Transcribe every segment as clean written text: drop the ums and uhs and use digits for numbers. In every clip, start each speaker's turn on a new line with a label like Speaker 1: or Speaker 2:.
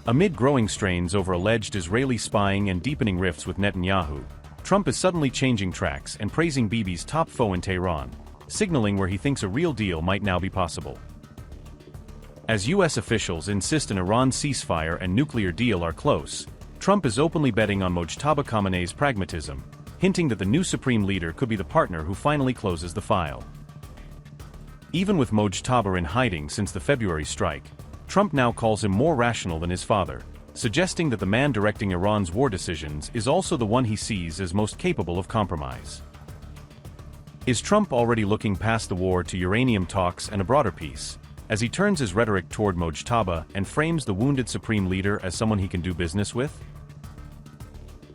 Speaker 1: Amid growing strains over alleged Israeli spying and deepening rifts with Netanyahu, Trump is suddenly changing tracks and praising Bibi's top foe in Tehran, signaling where he thinks a real deal might now be possible. As U.S. officials insist an Iran ceasefire and nuclear deal are close, Trump is openly betting on Mojtaba Khamenei's pragmatism, hinting that the new supreme leader could be the partner who finally closes the file. Even with Mojtaba in hiding since the February strike, Trump now calls him more rational than his father, suggesting that the man directing Iran's war decisions is also the one he sees as most capable of compromise. Is Trump already looking past the war to uranium talks and a broader peace, as he turns his rhetoric toward Mojtaba and frames the wounded supreme leader as someone he can do business with?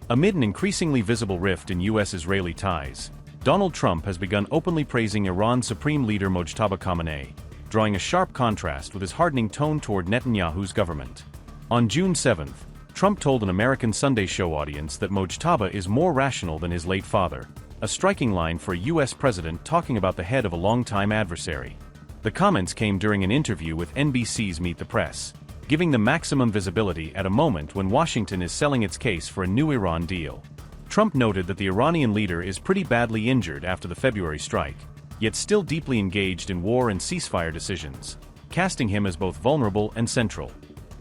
Speaker 1: Amid an increasingly visible rift in U.S.-Israeli ties, Donald Trump has begun openly praising Iran's supreme leader Mojtaba Khamenei, drawing a sharp contrast with his hardening tone toward Netanyahu's government. On June 7, Trump told an American Sunday show audience that Mojtaba is more rational than his late father, a striking line for a U.S. president talking about the head of a longtime adversary. The comments came during an interview with NBC's Meet the Press, giving them maximum visibility at a moment when Washington is selling its case for a new Iran deal. Trump noted that the Iranian leader is pretty badly injured after the February strike, yet still deeply engaged in war and ceasefire decisions, casting him as both vulnerable and central.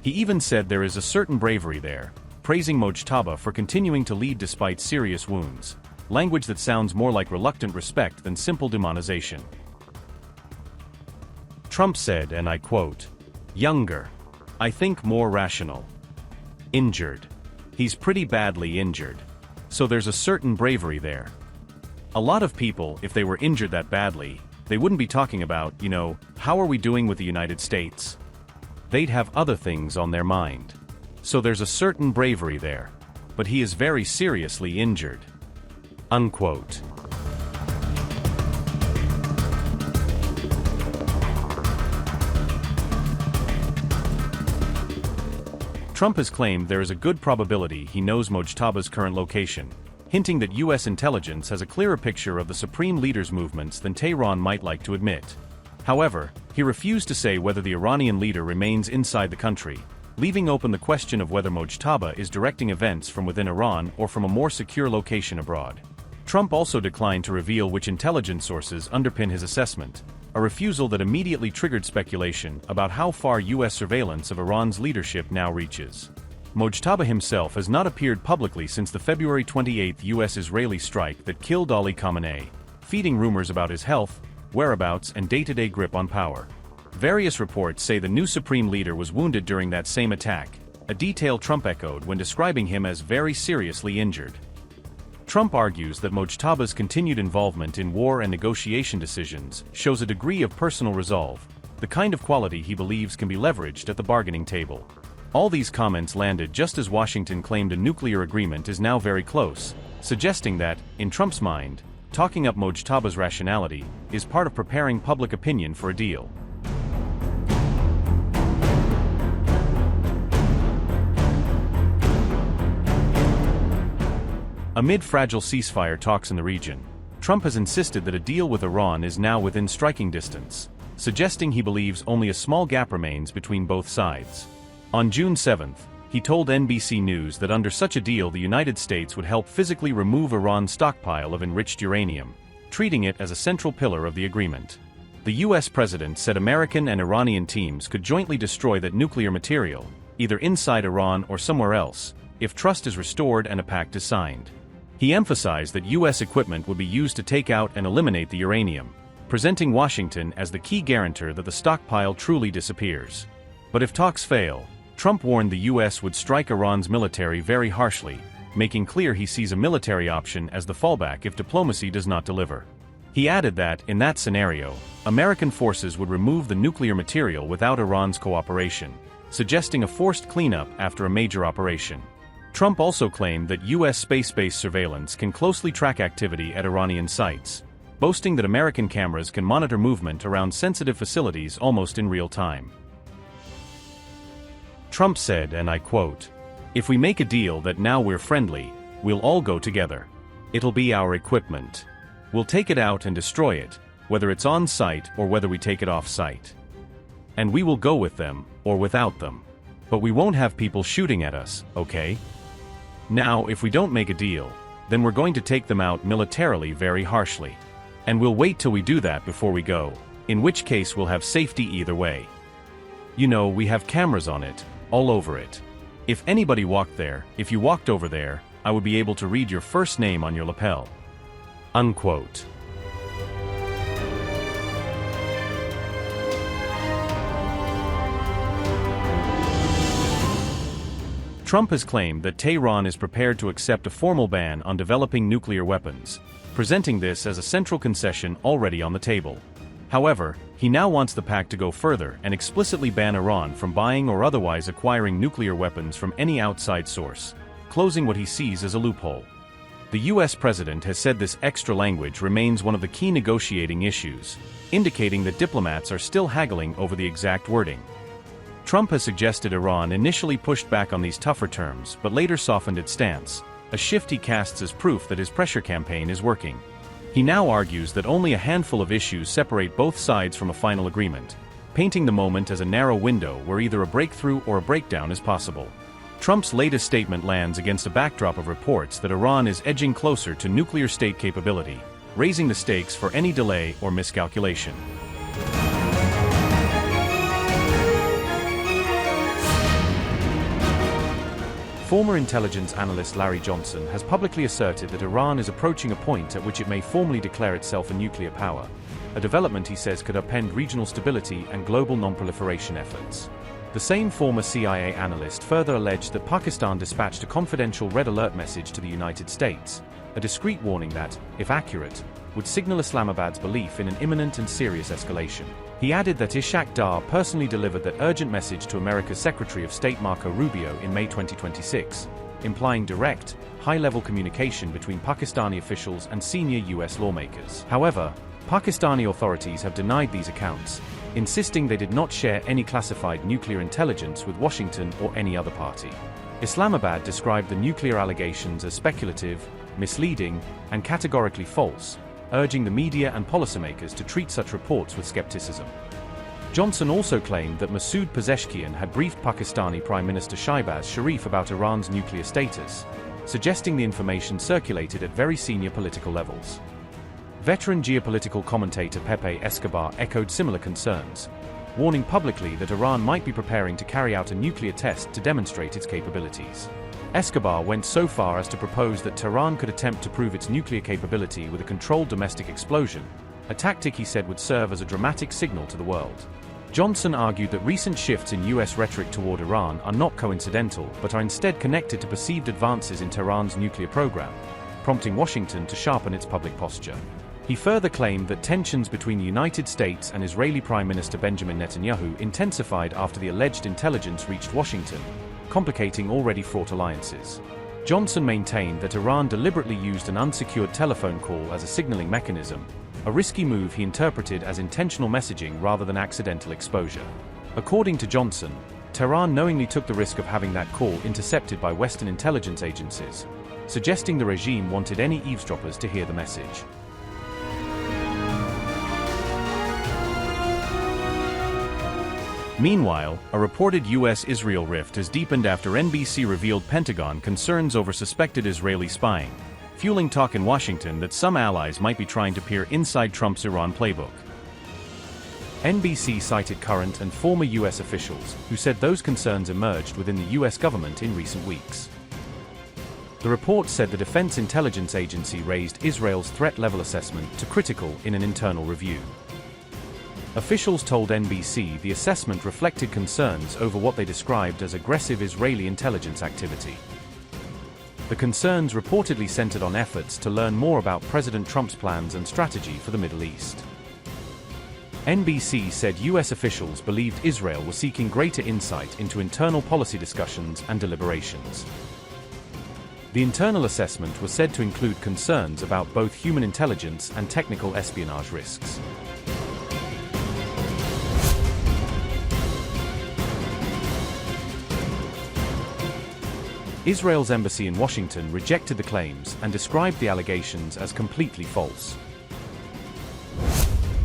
Speaker 1: He even said there is a certain bravery there, praising Mojtaba for continuing to lead despite serious wounds, language that sounds more like reluctant respect than simple demonization. Trump said, and I quote, "Younger. I think more rational. Injured. He's pretty badly injured. So there's a certain bravery there. A lot of people, if they were injured that badly, they wouldn't be talking about, how are we doing with the United States? They'd have other things on their mind. So there's a certain bravery there. But he is very seriously injured." Unquote. Trump has claimed there is a good probability he knows Mojtaba's current location, hinting that U.S. intelligence has a clearer picture of the supreme leader's movements than Tehran might like to admit. However, he refused to say whether the Iranian leader remains inside the country, leaving open the question of whether Mojtaba is directing events from within Iran or from a more secure location abroad. Trump also declined to reveal which intelligence sources underpin his assessment, a refusal that immediately triggered speculation about how far U.S. surveillance of Iran's leadership now reaches. Mojtaba himself has not appeared publicly since the February 28 U.S.-Israeli strike that killed Ali Khamenei, feeding rumors about his health, whereabouts, and day-to-day grip on power. Various reports say the new supreme leader was wounded during that same attack, a detail Trump echoed when describing him as very seriously injured. Trump argues that Mojtaba's continued involvement in war and negotiation decisions shows a degree of personal resolve, the kind of quality he believes can be leveraged at the bargaining table. All these comments landed just as Washington claimed a nuclear agreement is now very close, suggesting that, in Trump's mind, talking up Mojtaba's rationality is part of preparing public opinion for a deal. Amid fragile ceasefire talks in the region, Trump has insisted that a deal with Iran is now within striking distance, suggesting he believes only a small gap remains between both sides. On June 7, he told NBC News that under such a deal the United States would help physically remove Iran's stockpile of enriched uranium, treating it as a central pillar of the agreement. The U.S. president said American and Iranian teams could jointly destroy that nuclear material, either inside Iran or somewhere else, if trust is restored and a pact is signed. He emphasized that U.S. equipment would be used to take out and eliminate the uranium, presenting Washington as the key guarantor that the stockpile truly disappears. But if talks fail, Trump warned the U.S. would strike Iran's military very harshly, making clear he sees a military option as the fallback if diplomacy does not deliver. He added that, in that scenario, American forces would remove the nuclear material without Iran's cooperation, suggesting a forced cleanup after a major operation. Trump also claimed that U.S. space-based surveillance can closely track activity at Iranian sites, boasting that American cameras can monitor movement around sensitive facilities almost in real time. Trump said, and I quote, "If we make a deal that now we're friendly, we'll all go together. It'll be our equipment. We'll take it out and destroy it, whether it's on site or whether we take it off site. And we will go with them, or without them." But we won't have people shooting at us, okay? Now, if we don't make a deal, then we're going to take them out militarily very harshly. And we'll wait till we do that before we go, in which case we'll have safety either way. You know, we have cameras on it, all over it. If anybody walked there, if you walked over there, I would be able to read your first name on your lapel." Unquote. Trump has claimed that Tehran is prepared to accept a formal ban on developing nuclear weapons, presenting this as a central concession already on the table. However, he now wants the pact to go further and explicitly ban Iran from buying or otherwise acquiring nuclear weapons from any outside source, closing what he sees as a loophole. The U.S. president has said this extra language remains one of the key negotiating issues, indicating that diplomats are still haggling over the exact wording. Trump has suggested Iran initially pushed back on these tougher terms but later softened its stance, a shift he casts as proof that his pressure campaign is working. He now argues that only a handful of issues separate both sides from a final agreement, painting the moment as a narrow window where either a breakthrough or a breakdown is possible. Trump's latest statement lands against a backdrop of reports that Iran is edging closer to nuclear state capability, raising the stakes for any delay or miscalculation. Former intelligence analyst Larry Johnson has publicly asserted that Iran is approaching a point at which it may formally declare itself a nuclear power, a development he says could upend regional stability and global non-proliferation efforts. The same former CIA analyst further alleged that Pakistan dispatched a confidential red alert message to the United States, a discreet warning that, if accurate, would signal Islamabad's belief in an imminent and serious escalation. He added that Ishaq Dar personally delivered that urgent message to America's Secretary of State Marco Rubio in May 2026, implying direct, high-level communication between Pakistani officials and senior U.S. lawmakers. However, Pakistani authorities have denied these accounts, insisting they did not share any classified nuclear intelligence with Washington or any other party. Islamabad described the nuclear allegations as speculative, misleading, and categorically false, urging the media and policymakers to treat such reports with skepticism. Johnson also claimed that Masoud Pezeshkian had briefed Pakistani Prime Minister Shahbaz Sharif about Iran's nuclear status, suggesting the information circulated at very senior political levels. Veteran geopolitical commentator Pepe Escobar echoed similar concerns, warning publicly that Iran might be preparing to carry out a nuclear test to demonstrate its capabilities. Escobar went so far as to propose that Tehran could attempt to prove its nuclear capability with a controlled domestic explosion, a tactic he said would serve as a dramatic signal to the world. Johnson argued that recent shifts in U.S. rhetoric toward Iran are not coincidental but are instead connected to perceived advances in Tehran's nuclear program, prompting Washington to sharpen its public posture. He further claimed that tensions between the United States and Israeli Prime Minister Benjamin Netanyahu intensified after the alleged intelligence reached Washington, complicating already fraught alliances. Johnson maintained that Iran deliberately used an unsecured telephone call as a signaling mechanism, a risky move he interpreted as intentional messaging rather than accidental exposure. According to Johnson, Tehran knowingly took the risk of having that call intercepted by Western intelligence agencies, suggesting the regime wanted any eavesdroppers to hear the message. Meanwhile, a reported U.S.-Israel rift has deepened after NBC revealed Pentagon concerns over suspected Israeli spying, fueling talk in Washington that some allies might be trying to peer inside Trump's Iran playbook. NBC cited current and former U.S. officials who said those concerns emerged within the U.S. government in recent weeks. The report said the Defense Intelligence Agency raised Israel's threat level assessment to critical in an internal review. Officials told NBC the assessment reflected concerns over what they described as aggressive Israeli intelligence activity. The concerns reportedly centered on efforts to learn more about President Trump's plans and strategy for the Middle East. NBC said U.S. officials believed Israel was seeking greater insight into internal policy discussions and deliberations. The internal assessment was said to include concerns about both human intelligence and technical espionage risks. Israel's embassy in Washington rejected the claims and described the allegations as completely false.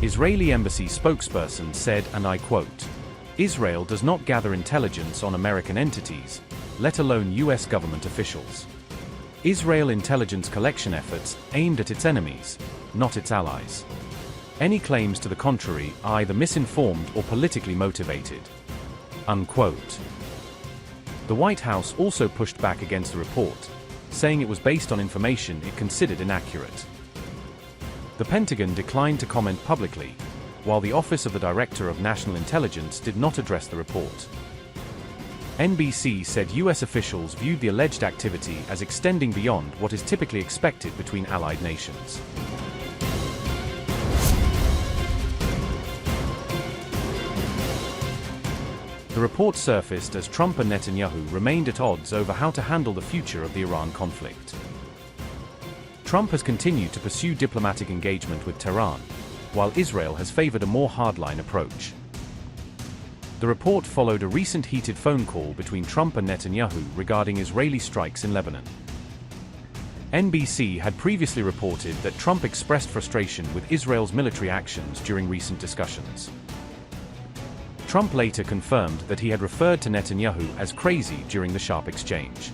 Speaker 1: Israeli embassy spokesperson said, and I quote, Israel does not gather intelligence on American entities, let alone U.S. government officials. Israel intelligence collection efforts aimed at its enemies, not its allies. Any claims to the contrary are either misinformed or politically motivated." Unquote. The White House also pushed back against the report, saying it was based on information it considered inaccurate. The Pentagon declined to comment publicly, while the Office of the Director of National Intelligence did not address the report. NBC said U.S. officials viewed the alleged activity as extending beyond what is typically expected between allied nations. The report surfaced as Trump and Netanyahu remained at odds over how to handle the future of the Iran conflict. Trump has continued to pursue diplomatic engagement with Tehran, while Israel has favored a more hardline approach. The report followed a recent heated phone call between Trump and Netanyahu regarding Israeli strikes in Lebanon. NBC had previously reported that Trump expressed frustration with Israel's military actions during recent discussions. Trump later confirmed that he had referred to Netanyahu as crazy during the sharp exchange.